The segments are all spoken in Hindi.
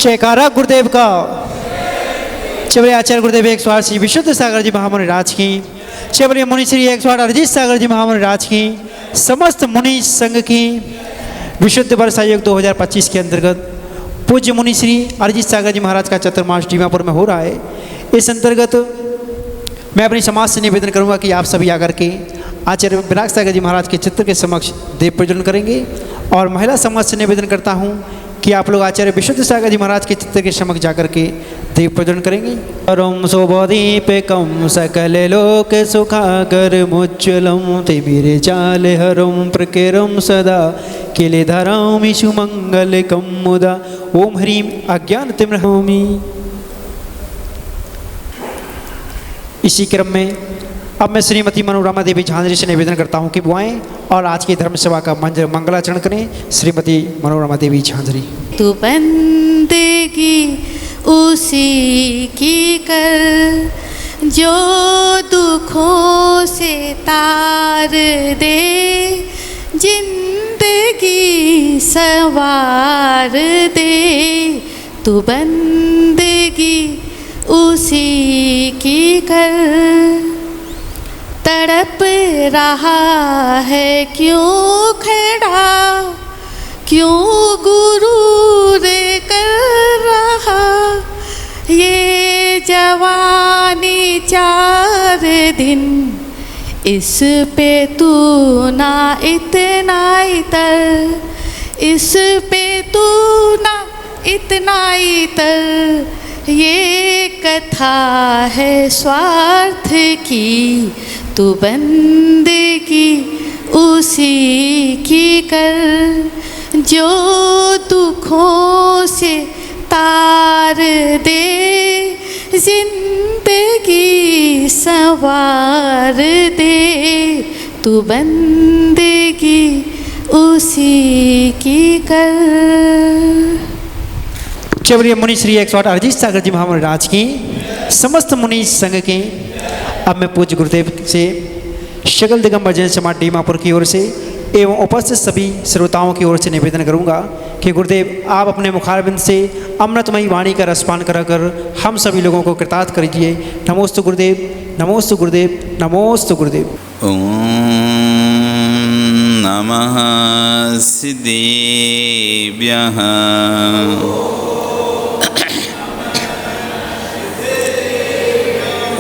जयकारा गुरुदेव का। चबरे आचार्य गुरुदेव 108 श्री विशुद्ध सागर जी महामुनि राज की। चबरे मुनि श्री 108 अरिजीत सागर जी महामुनि राज की। समस्त मुनि संघ की विशुद्ध वर्ष आयोग 2025 के अंतर्गत पूज्य मुनि श्री अरिजीत सागर जी महाराज का चतुर्मास डीमापुर में हो रहा है। इस अंतर्गत मैं अपनी समाज से निवेदन करूंगा कि आप सभी आकर के आचार्य विराग सागर जी महाराज के चित्र के समक्ष देव पूजन करेंगे। और महिला समाज से निवेदन करता हूं कि आप लोग आचार्य विशुद्ध सागर जी महाराज के चित्र के समक्ष जाकर के देव पूजन करेंगे। परम शोभदीपकम सकल लोक सुखाकर मुज्ज्वलम तिमिरे जाल हरम प्रकिरम सदा किले धरामि सुमंगलकम मुदा। ओम ह्रीम अज्ञान तिम्रहमि। इसी क्रम में अब मैं श्रीमती मनोरमा देवी झांझरी से निवेदन करता हूं कि वो आएं और आज की धर्म सभा का मंगलाचरण करें। श्रीमती मनोरमा देवी झांझरी। तू बंदेगी उसी की कर जो दुखों से तार दे, जिंदगी सवार दे। तू बंदेगी उसी की कर। तड़प रहा है क्यों खड़ा, क्यों गुरूर कर रहा। ये जवानी 4 दिन, इस पे तू ना इतना इतर, इस पे तू ना इतना इतर। ये कथा है स्वार्थ की, तू बंदेगी उसी की कर जो दुखों से तार दे, जिंदगी संवार दे। तू बंदेगी उसी की कर। चबरीय मुनि श्री 108 अरिजीत सागर जी महामुनि राज की। समस्त मुनि संघ के अब मैं पूज्य गुरुदेव से शकल दिगंबर जैन समाज डीमापुर की ओर से एवं उपस्थित सभी श्रोताओं की ओर से निवेदन करूंगा कि गुरुदेव आप अपने मुखारबिंद से अमृतमयी वाणी का रसपान कराकर हम सभी लोगों को कृतार्थ करिए। नमोस्तु गुरुदेव, नमोस्तु गुरुदेव, नमोस्तु गुरुदेव। ओम नमः सिद्धेभ्यः।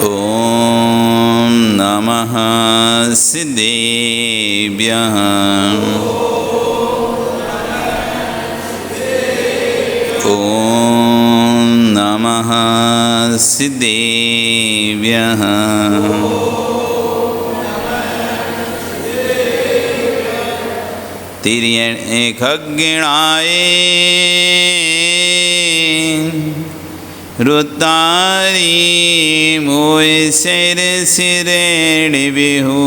ओम नमः सिद्धेभ्यः। ओम नमः सिद्धेभ्यः। तिर्यण खग्गिणाय रुतारी मोय सिर सिरेण बिहू।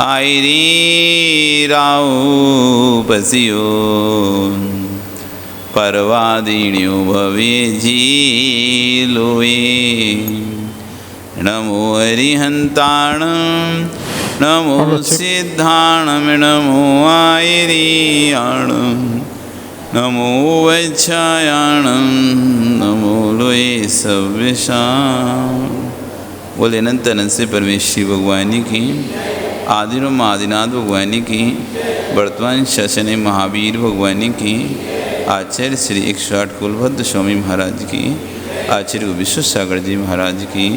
आयरी राऊ पसियो परवादिण्यो भवे झीलोए। नमो हरिहंताण, नमो सिद्धाणम, नमो आयरियाण, नमो वच्छायाणम, नमो लोये सव्यसाम। बोले अनंत अनंत से परमेश्वरी भगवानी की, आदिरम आदिनाथ भगवानी की, वर्तमान शासन महावीर भगवानी की, आचार्य श्री 108 कुलभद्र स्वामी महाराज की, आचार्य विश्व सागर जी महाराज की,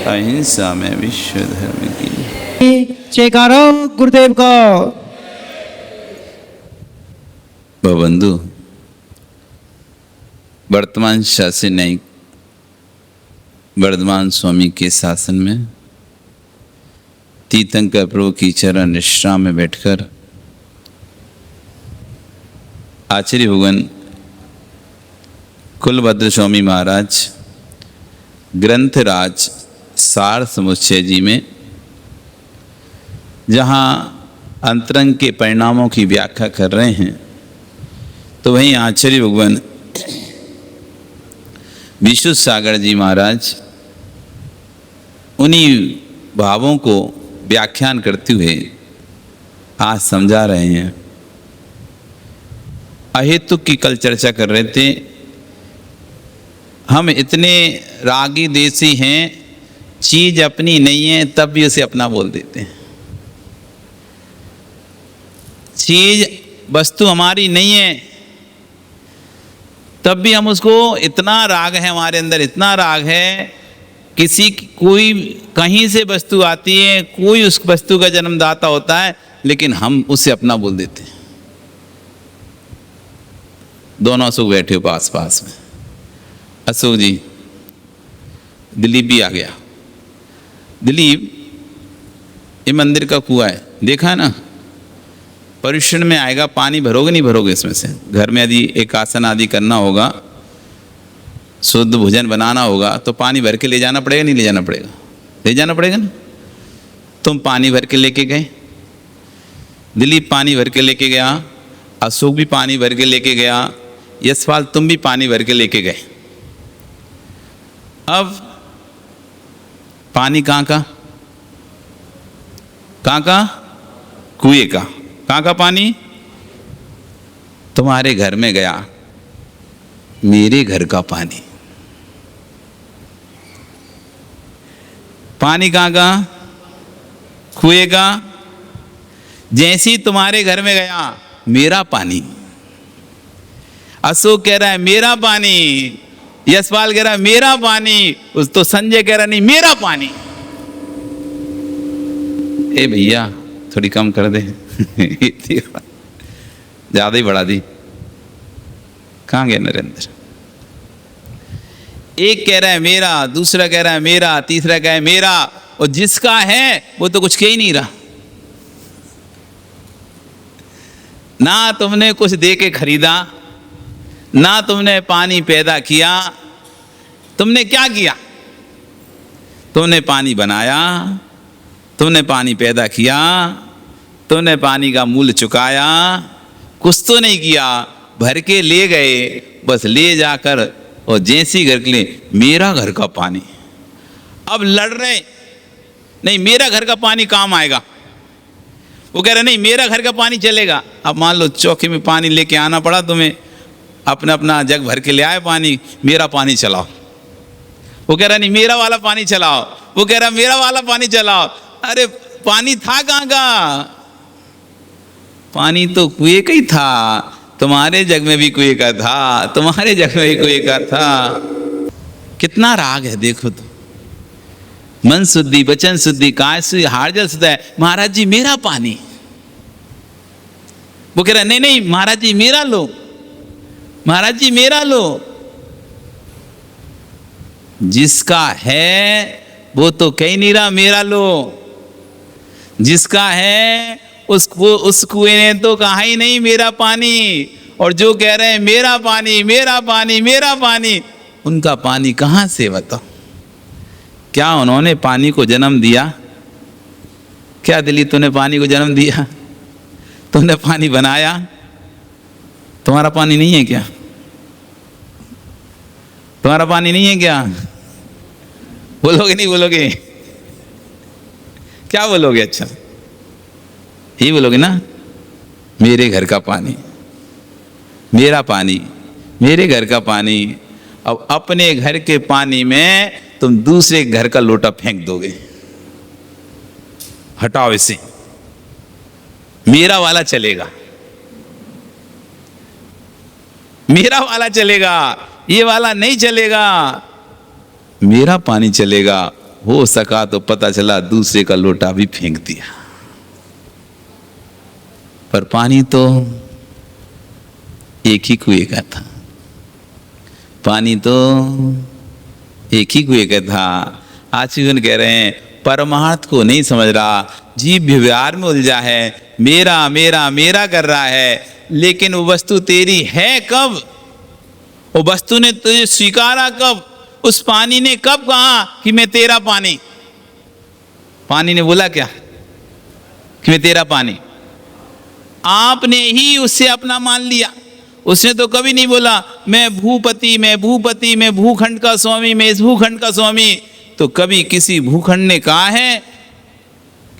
अहिंसा में विश्व धर्म की। जयकारा गुरुदेव का। बंधु, वर्तमान शासन न्यायिक वर्धमान स्वामी के शासन में तीर्थंकर प्रभु की चरण निष्ठा में बैठकर आचार्य भगवान कुलभद्र स्वामी महाराज ग्रंथराज सार समुच्चय जी में जहाँ अंतरंग के परिणामों की व्याख्या कर रहे हैं, तो वहीं आचार्य भगवान विशुद्ध सागर जी महाराज उन्हीं भावों को व्याख्यान करते हुए आज समझा रहे हैं अहेतुक की कल चर्चा कर रहे थे। हम इतने रागी देसी हैं, चीज अपनी नहीं है तब भी उसे अपना बोल देते हैं। चीज वस्तु हमारी नहीं है तब भी हम उसको, इतना राग है हमारे अंदर, इतना राग है, कोई कहीं से वस्तु आती है, कोई उस वस्तु का जन्मदाता होता है, लेकिन हम उसे अपना बोल देते हैं। दोनों अशोक बैठे हो पास पास में। अशोक जी, दिलीप भी आ गया। दिलीप, ये मंदिर का कुआं है, देखा है ना? पर्यूषण में आएगा, पानी भरोगे नहीं भरोगे इसमें से? घर में यदि एक आसन आदि करना होगा, शुद्ध भोजन बनाना होगा, तो पानी भर के ले जाना पड़ेगा, नहीं ले जाना पड़ेगा? ले जाना पड़ेगा ना। तुम पानी भर के लेके गए, दिलीप पानी भर के लेके गया, अशोक भी पानी भर के लेके गया, यशपाल तुम भी पानी भर के लेके गए। अब पानी कहाँ का? कहाँ का? कुएं का। कहाँ का पानी? तुम्हारे घर में गया, मेरे घर का पानी। पानी कहाँ का? कुएं का। जैसे ही तुम्हारे घर में गया, मेरा पानी। अशोक कह रहा है मेरा पानी, यशपाल कह रहा है मेरा पानी, उस तो संजय कह रहा नहीं मेरा पानी। ए भैया थोड़ी कम कर दे, ज्यादा ही बढ़ा दी। कहाँ गया नरेंद्र? एक कह रहा है मेरा, दूसरा कह रहा है मेरा, तीसरा कह रहा है मेरा, और जिसका है वो तो कुछ कह ही नहीं रहा। ना तुमने कुछ दे के खरीदा, ना तुमने पानी पैदा किया। तुमने क्या किया? तुमने पानी बनाया, तुमने पानी पैदा किया, तुमने पानी का मूल्य चुकाया, कुछ तो नहीं किया। भर के ले गए, बस ले जाकर, और जैसी घर के लिए मेरा घर का पानी। अब लड़ रहे, नहीं मेरा घर का पानी काम आएगा। वो कह रहे नहीं मेरा घर का पानी चलेगा। अब मान लो चौकी में पानी लेके आना पड़ा तुम्हें, अपना अपना जग भर के ले आए पानी, मेरा पानी चलाओ। वो कह रहा नहीं मेरा वाला पानी चलाओ, वो कह रहा मेरा वाला पानी चलाओ। अरे पानी था कहाँ का? पानी तो कुएं का ही था। तुम्हारे जग में भी कुएं का था, तुम्हारे जग में भी कुएं का था। कितना राग है देखो तो। मन शुद्धि, वचन शुद्धि, काय शुद्धि, हार जल शुद्ध है। महाराज जी मेरा पानी। वो कह रहा नहीं नहीं महाराज जी मेरा लो, महाराज जी मेरा लो। जिसका है वो तो कह नहीं रहा मेरा लो, जिसका है उसको, उस कुएं ने तो कहा ही नहीं मेरा पानी। और जो कह रहे हैं मेरा पानी मेरा पानी मेरा पानी, उनका पानी कहाँ से बताओ? क्या उन्होंने पानी को जन्म दिया? क्या दिलीप तूने पानी को जन्म दिया? तुमने पानी बनाया? तुम्हारा पानी नहीं है क्या? तुम्हारा पानी नहीं है क्या? बोलोगे नहीं बोलोगे? क्या बोलोगे? अच्छा यही बोलोगे ना, मेरे घर का पानी, मेरा पानी, मेरे घर का पानी। अब अपने घर के पानी में तुम दूसरे घर का लोटा फेंक दोगे। हटाओ इसे, मेरा वाला चलेगा, मेरा वाला चलेगा, ये वाला नहीं चलेगा, मेरा पानी चलेगा। हो सका तो पता चला दूसरे का लोटा भी फेंक दिया। पर पानी तो एक ही कुएं का था, पानी तो एक ही कुएं का था। आजीवन कह रहे हैं परमार्थ को नहीं समझ रहा, जीव व्यवहार में उलझा है, मेरा मेरा मेरा कर रहा है। लेकिन वो वस्तु तेरी है कब? वो वस्तु ने तुझे स्वीकारा कब? उस पानी ने कब कहा कि मैं तेरा पानी? पानी ने बोला क्या कि मैं तेरा पानी? आपने ही उससे अपना मान लिया। उसने तो कभी नहीं बोला मैं भूपति, मैं भूपति, मैं भूखंड का स्वामी, मैं इस भूखंड का स्वामी। तो कभी किसी भूखंड ने कहा है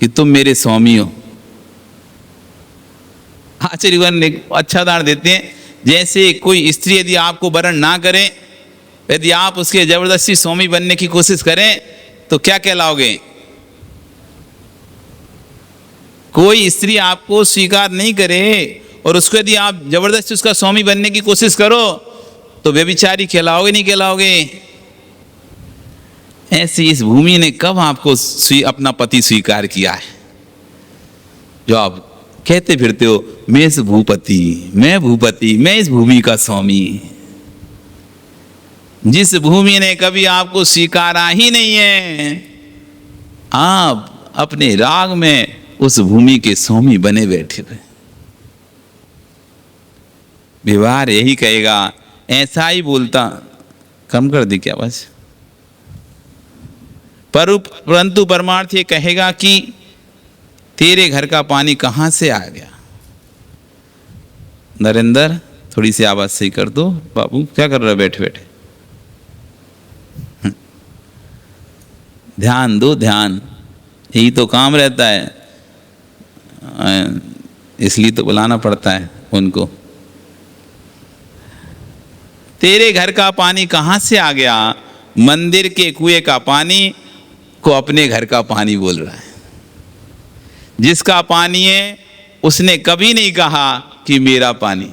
कि तुम मेरे स्वामी हो? आचार्यगण ने अच्छा उदाहरण देते हैं जैसे कोई स्त्री यदि आपको वरण ना करे, यदि आप उसके जबरदस्ती स्वामी बनने की कोशिश करें तो क्या कहलाओगे? कोई स्त्री आपको स्वीकार नहीं करे और उसको यदि आप जबरदस्ती उसका स्वामी बनने की कोशिश करो तो व्यभिचारी कहलाओगे, नहीं कहलाओगे? ऐसी इस भूमि ने कब आपको अपना पति स्वीकार किया है? जो आप कहते फिरते हो मैं इस भूपति, मैं भूपति, मैं इस भूमि का स्वामी। जिस भूमि ने कभी आपको स्वीकारा ही नहीं है, आप अपने राग में उस भूमि के स्वामी बने बैठे हुए। व्यवहार यही कहेगा, ऐसा ही बोलता। कम कर दी क्या बस? परंतु परमार्थ ये कहेगा कि तेरे घर का पानी कहां से आ गया? नरेंद्र थोड़ी सी आवाज सही कर दो। बाबू क्या कर रहे हो बैठे बैठे? ध्यान दो, ध्यान, यही तो काम रहता है, इसलिए तो बुलाना पड़ता है उनको। तेरे घर का पानी कहां से आ गया? मंदिर के कुएं का पानी को अपने घर का पानी बोल रहा है। जिसका पानी है उसने कभी नहीं कहा कि मेरा पानी।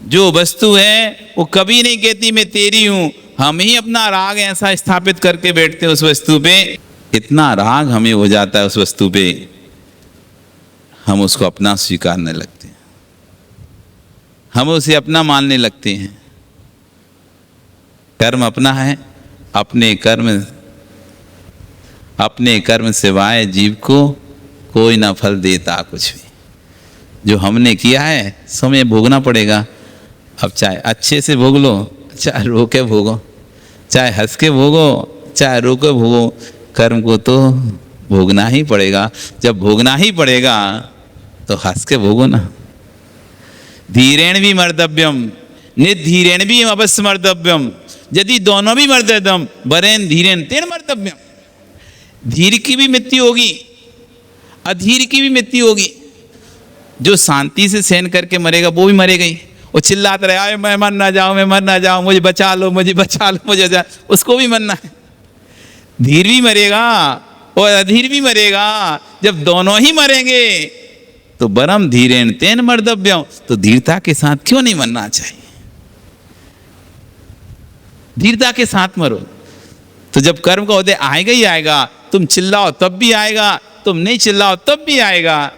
जो वस्तु है वो कभी नहीं कहती मैं तेरी हूं। हम ही अपना राग ऐसा स्थापित करके बैठते हैं उस वस्तु पे, इतना राग हमें हो जाता है उस वस्तु पे, हम उसको अपना स्वीकारने लगते हैं, हम उसे अपना मानने लगते हैं। कर्म अपना है, अपने कर्म सिवाय जीव को कोई ना फल देता कुछ भी। जो हमने किया है सो में भोगना पड़ेगा। अब चाहे अच्छे से भोग लो, चाहे रो के भोगो, चाहे हंस के भोगो, चाहे रो के भोगो, कर्म को तो भोगना ही पड़ेगा। जब भोगना ही पड़ेगा तो हंस के भोगो ना। धीरेण भी मर्तव्यम निर्धीरेण भी अवश्य मर्तव्यम, यदि दोनों भी मर्तव्यम वरेन धीरेण तेन मर्तव्यम। धीर की भी मृत्यु होगी, अधीर की भी मृत्यु होगी। जो शांति से सहन करके मरेगा वो भी मरेगा ही। वो चिल्लाता रहे मैं मर ना जाऊं, मैं मर ना जाऊं, मुझे बचा लो, मुझे बचा लो, मुझे बचा, उसको भी मरना है। धीर भी मरेगा और अधीर भी मरेगा। जब दोनों ही मरेंगे तो बरम धीरेण तेन मर्तव्यम, तो धीरता के साथ क्यों नहीं मरना चाहिए? धीरता के साथ मरो। तो जब कर्म का उदय आएगा ही आएगा, तुम चिल्लाओ तब भी आएगा, तुम नहीं चिल्लाओ तब भी आएगा।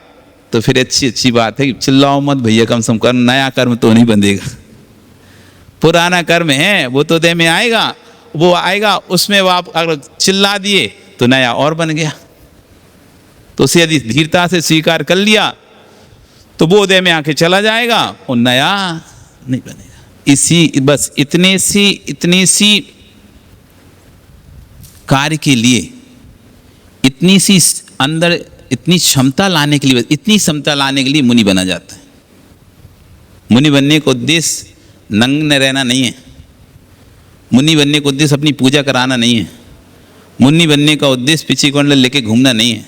तो फिर अच्छी बात है कि चिल्लाओ मत भैया, कम से कम नया कर्म तो नहीं बंधेगा। पुराना कर्म है वो तो देह में आएगा, वो आएगा, उसमें वो आप अगर चिल्ला दिए तो नया और बन गया। तो उसे यदि धीरता से स्वीकार कर लिया तो वो देह में आके चला जाएगा और नया नहीं बनेगा। बस इतने सी कार्य के लिए, इतनी सी अंदर इतनी क्षमता लाने के लिए मुनि बना जाता है। मुनि बनने का उद्देश्य नंग रहना नहीं है। मुनि बनने का उद्देश्य अपनी पूजा कराना नहीं है। मुनि बनने का उद्देश्य पीछे कुंडल लेके घूमना नहीं है।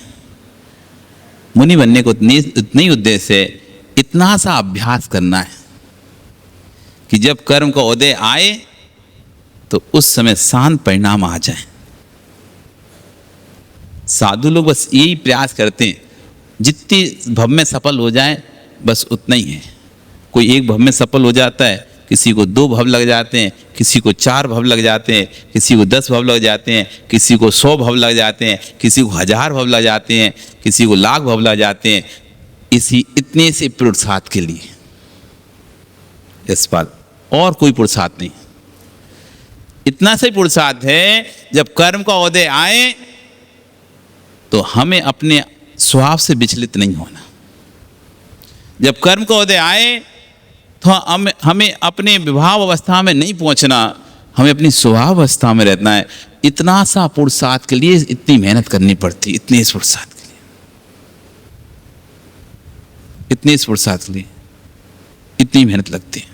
मुनि बनने को इतना ही उद्देश्य है, इतना सा अभ्यास करना है कि जब कर्म का उदय आए तो उस समय शांत परिणाम आ जाए। साधु लोग बस यही प्रयास करते हैं, जितनी भव में सफल हो जाए बस उतना ही है। कोई एक भव में सफल हो जाता है, किसी को 2 भव लग जाते हैं, किसी को 4 भव लग जाते हैं, किसी को 10 भव लग जाते हैं, किसी को 100 भव लग जाते हैं, किसी को 1000 भव लग जाते हैं, किसी को लाख भव लग जाते हैं। इतने से पुरुषार्थ के लिए, इस बात और कोई पुरुषार्थ नहीं। इतना से पुरुषार्थ है, जब कर्म का उदय आए तो हमें अपने स्वभाव से विचलित नहीं होना। जब कर्म का उदय आए तो हमें अपने विभाव अवस्था में नहीं पहुंचना, हमें अपनी स्वभाव अवस्था में रहना है। इतना सा पुरुषार्थ के लिए इतनी मेहनत करनी पड़ती, इतने पुरुषार्थ के लिए, इतने पुरुषार्थ के लिए इतनी मेहनत लगती है।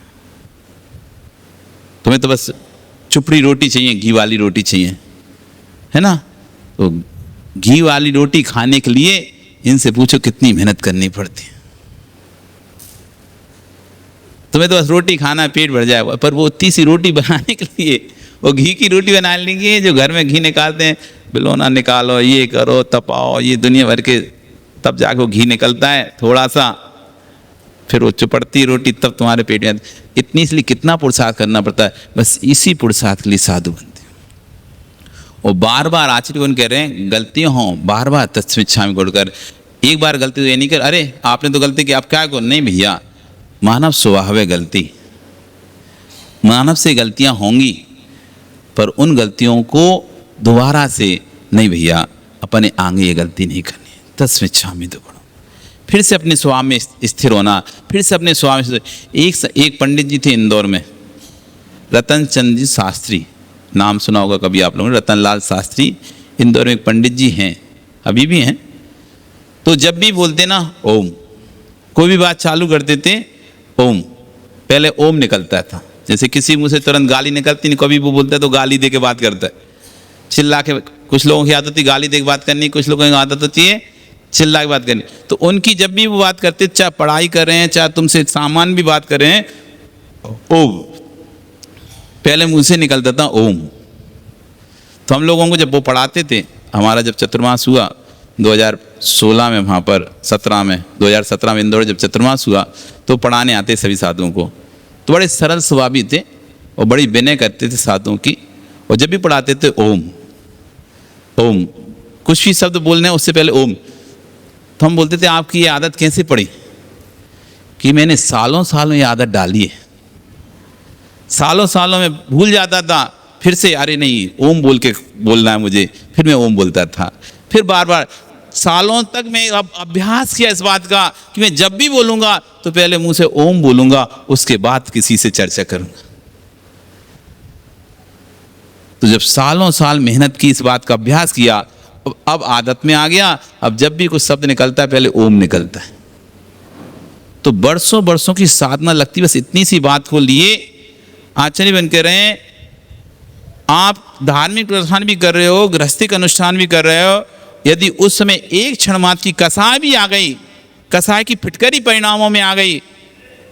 तुम्हें तो बस चुपड़ी रोटी चाहिए, घी वाली रोटी चाहिए, है ना? तो घी वाली रोटी खाने के लिए इनसे पूछो कितनी मेहनत करनी पड़ती है। तुम्हें तो बस रोटी खाना है, पेट भर जाए। पर वो उतनी सी रोटी बनाने के लिए, वो घी की रोटी बनाने के लिए जो घर में घी निकालते हैं, बिलोना निकालो, ये करो, तपाओ, ये दुनिया भर के, तब जाके वो घी निकलता है थोड़ा सा, फिर वो चुपड़ती रोटी तब तुम्हारे पेट में। इतनी इसलिए कितना पुरुषार्थ करना पड़ता है, बस इसी पुरुषार्थ के लिए साधु बनते हैं। और बार बार आचार्य कौन कह रहे हैं, गलतियाँ हों बार बार तत्स्मिच्छामि गुणकर। एक बार गलती तो ये नहीं कर, अरे आपने तो गलती की आप क्या करो, नहीं भैया, मानव स्वभाव है गलती, मानव से गलतियाँ होंगी, पर उन गलतियों को दोबारा से नहीं भैया, अपने आगे ये गलती नहीं करनी, तत्स्मिच्छामि गुणकर। फिर से अपने स्वभाव में स्थिर होना, फिर से अपने स्वभाव में। एक पंडित जी थे इंदौर में, रतन चंद जी शास्त्री, नाम सुना होगा कभी आप लोगों ने, रतन लाल शास्त्री। इंदौर में एक पंडित जी हैं, अभी भी हैं। तो जब भी बोलते ना ओम, कोई भी बात चालू करते थे ओम, पहले ओम निकलता था। जैसे किसी मुंह से तुरंत गाली निकलती नहीं, कभी वो बोलता है तो गाली दे के बात करता है, चिल्ला के। कुछ लोगों की आदत होती गाली दे के बात करनी, कुछ लोगों की आदत होती है चिल्ला के बात करनी। तो उनकी जब भी वो बात करते, चाहे पढ़ाई कर रहे हैं, चाहे तुमसे सामान भी बात कर रहे हैं, ओम पहले मुंह से निकलता था ओम। तो हम लोगों को जब वो पढ़ाते थे, हमारा जब चतुर्मास हुआ 2016 में, वहाँ पर 17 में, 2017 में इंदौर जब चतुर्मास हुआ, तो पढ़ाने आते सभी साधुओं को। तो बड़े सरल स्वभावी थे और बड़ी विनय करते थे साधुओं की। और जब भी पढ़ाते थे ओम ओम, कुछ भी शब्द बोलने उससे पहले ओम। तो हम बोलते थे आपकी ये आदत कैसे पड़ी, कि मैंने सालों सालों ये आदत डाली है, सालों सालों में भूल जाता था, फिर से अरे नहीं ओम बोल के बोलना है मुझे, फिर मैं ओम बोलता था। फिर बार बार सालों तक मैं अब अभ्यास किया इस बात का कि मैं जब भी बोलूँगा तो पहले मुंह से ओम बोलूँगा, उसके बाद किसी से चर्चा करूँगा। तो जब सालों साल मेहनत की, इस बात का अभ्यास किया, अब आदत में आ गया। अब जब भी कुछ शब्द निकलता है पहले ओम निकलता है। तो बरसों बरसों की साधना लगती, बस इतनी सी बात को लिए आचार्य बन के रहे। आप धार्मिक अनुष्ठान भी कर रहे हो, गृहस्थी का अनुष्ठान भी कर रहे हो, यदि उस समय एक क्षण मात्र की कसाय भी आ गई, कसाय की फिटकरी परिणामों में आ गई,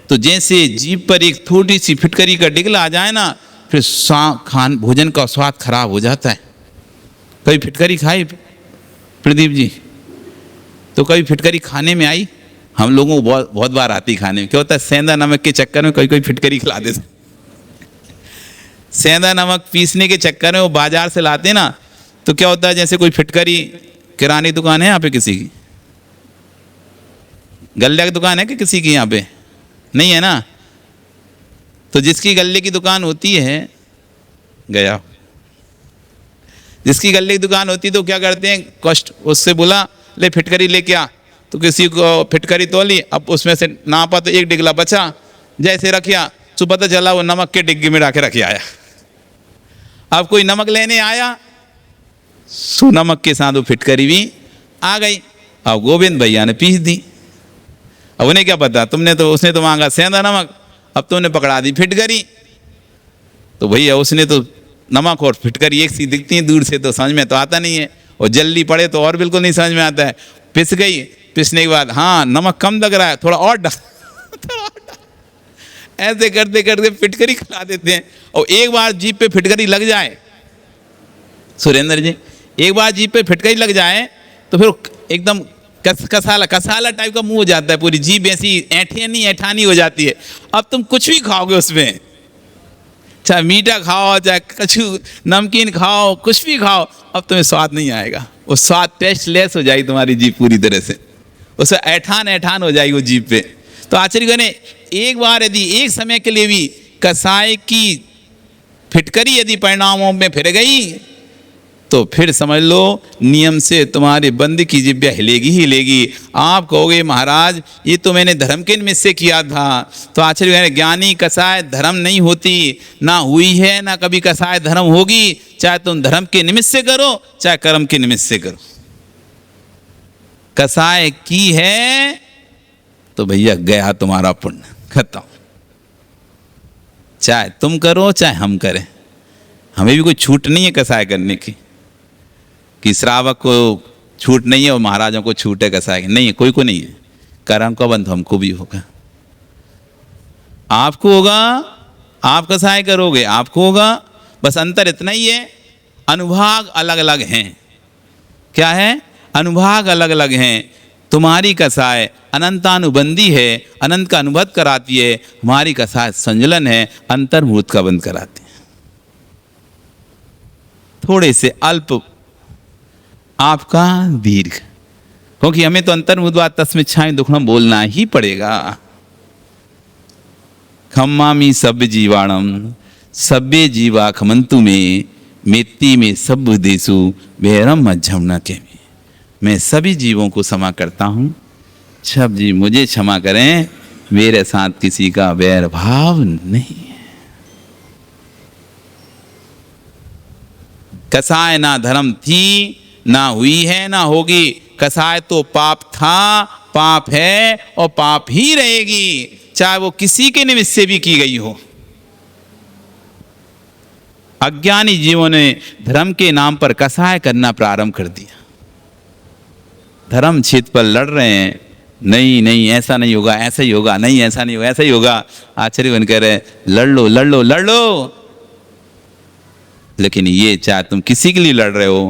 तो जैसे जीभ पर एक थोड़ी सी फिटकरी का डिगला आ जाए ना, फिर भोजन का स्वाद खराब हो जाता है। कभी फिटकरी खाई प्रदीप जी? तो कभी फिटकरी खाने में आई? हम लोगों को बहुत बार आती खाने में। क्या होता है, सेंधा नमक के चक्कर में कोई फिटकरी खिला देते। सेंधा नमक पीसने के चक्कर में वो बाजार से लाते ना, तो क्या होता है, जैसे कोई फिटकरी, किराने की दुकान है यहाँ पे किसी की, गल्ले की दुकान है कि किसी की यहाँ पे नहीं है ना? तो जिसकी गल्ले की दुकान होती है, गया जिसकी गल्ले की दुकान होती तो क्या करते हैं, कष्ट उससे बोला ले फिटकरी लेके आ, तो किसी को फिटकरी तोली, अब उसमें से नापा तो एक डिगला बचा, जैसे रखिया तो पता चला वो नमक के डिग्गी में रखे रखे आया। अब कोई नमक लेने आया, सो नमक के साथ वो फिटकरी भी आ गई। अब गोविंद भैया ने पीस दी। अब उन्हें क्या पता, उसने तो मांगा सेंधा नमक, अब तुमने पकड़ा दी फिटकरी। तो भैया उसने तो नमक और फिटकरी एक सी दिखती है दूर से, तो समझ में तो आता नहीं है, और जल्दी पड़े तो और बिल्कुल नहीं समझ में आता है। पिस गई, पिसने के बाद हाँ नमक कम लग रहा है, थोड़ा और डाल, ऐसे करते करते फिटकरी खिला देते हैं। और एक बार जीभ पे फिटकरी लग जाए, सुरेंद्र जी, एक बार जीभ पे फिटकरी लग जाए तो फिर एकदम कसाला टाइप का मुंह हो जाता है, पूरी जीभ ऐसी ऐठानी हो जाती है। अब तुम कुछ भी खाओगे उसमें, चाहे मीठा खाओ, चाहे कछु नमकीन खाओ, कुछ भी खाओ, अब तुम्हें स्वाद नहीं आएगा। वो स्वाद टेस्ट लेस हो जाएगी तुम्हारी जीभ पूरी तरह से, उससे ऐठान हो जाएगी वो जीभ पे। तो आचार्य ने एक बार यदि एक समय के लिए भी कसाय की फिटकरी यदि परिणामों में फिर गई, तो फिर समझ लो नियम से तुम्हारी बंद की जिब्या हिलेगी ही हिलेगी। आप कहोगे महाराज ये तो मैंने धर्म के निमित्त से किया था। तो आचार्य ज्ञानी कसाय धर्म नहीं होती, ना हुई है ना कभी कसाय धर्म होगी, चाहे तुम धर्म के निमित्त से करो चाहे कर्म के निमित्त से करो। कसाय की है तो भैया गया तुम्हारा पुण्य, खत्म। चाहे तुम करो चाहे हम करें, हमें भी कोई छूट नहीं है कसाय करने की, कि श्रावक को छूट नहीं है और महाराजों को छूट है कसाय की, नहीं है, कोई को नहीं है। कर्म का बंध हमको भी होगा। आपको होगा, आप कसाय करोगे आपको होगा। बस अंतर इतना ही है, अनुभाग अलग अलग हैं। क्या है? अनुभाग अलग अलग हैं। तुम्हारी कसाय अनंतानुबंधी है, अनंत का अनुभव कराती है। हमारी कसाय संजलन है, अंतर्मुहूर्त का बंद कराती है। थोड़े से अल्प आपका दीर्घ, क्योंकि हमें तो अंतर्मुहूर्त तस्मिच्छामि दुक्खड़म बोलना ही पड़ेगा। खम्मामि सभ्य जीवाणम सभ्य जीवा खमंतु में मेत्ती में सब देशु वैरम मज्जम न के। मैं सभी जीवों को क्षमा करता हूँ, सब जीव मुझे क्षमा करें, मेरे साथ किसी का वैर भाव नहीं है। कसाय ना धर्म थी, ना हुई है, ना होगी। कसाय तो पाप था, पाप है और पाप ही रहेगी, चाहे वो किसी के निमित्त से भी की गई हो। अज्ञानी जीवों ने धर्म के नाम पर कसाय करना प्रारंभ कर दिया। धर्म क्षेत्र पर लड़ रहे हैं, नहीं नहीं ऐसा नहीं होगा, ऐसा ही होगा, नहीं ऐसा नहीं होगा, ऐसा ही होगा। आचार्य बन कह रहे लड़ लो लड़ लो लड़ लो, लेकिन ये चाहे तुम किसी के लिए लड़ रहे हो,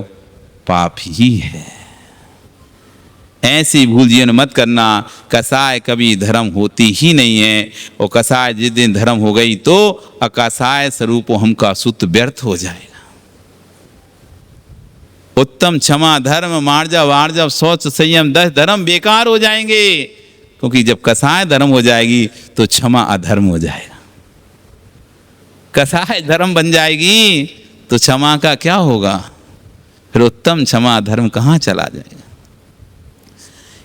पाप ही है। ऐसी भूल जीवन मत करना। कसाय कभी धर्म होती ही नहीं है, और कसाय जिस दिन धर्म हो गई तो अकसाय स्वरूप हमका सूत्र व्यर्थ हो जाएगा। उत्तम क्षमा धर्म मार्जव आर्जव शौच संयम 10 धर्म बेकार हो जाएंगे, क्योंकि जब कसाय धर्म हो जाएगी तो क्षमा अधर्म हो जाएगा। कसाय धर्म बन जाएगी तो क्षमा का क्या होगा? फिर उत्तम क्षमा धर्म कहाँ चला जाएगा?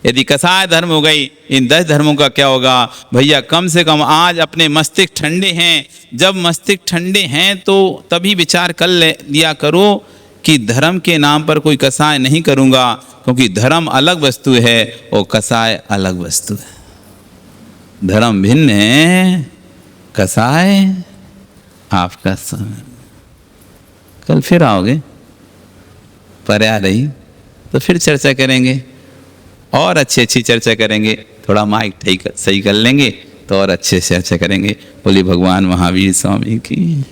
यदि कसाय धर्म हो गई, इन 10 धर्मों का क्या होगा? भैया कम से कम आज अपने मस्तिष्क ठंडे हैं। जब मस्तिष्क ठंडे हैं तो तभी विचार कर लिया करो कि धर्म के नाम पर कोई कसाय नहीं करूँगा, क्योंकि धर्म अलग वस्तु है और कसाय अलग वस्तु है। धर्म भिन्न है, कसाय आपका समय। कल फिर आओगे, पर आ रही तो फिर चर्चा करेंगे और अच्छी चर्चा करेंगे। थोड़ा माइक ठीक सही कर लेंगे तो और अच्छे से चर्चा करेंगे। बोलिए भगवान महावीर स्वामी की।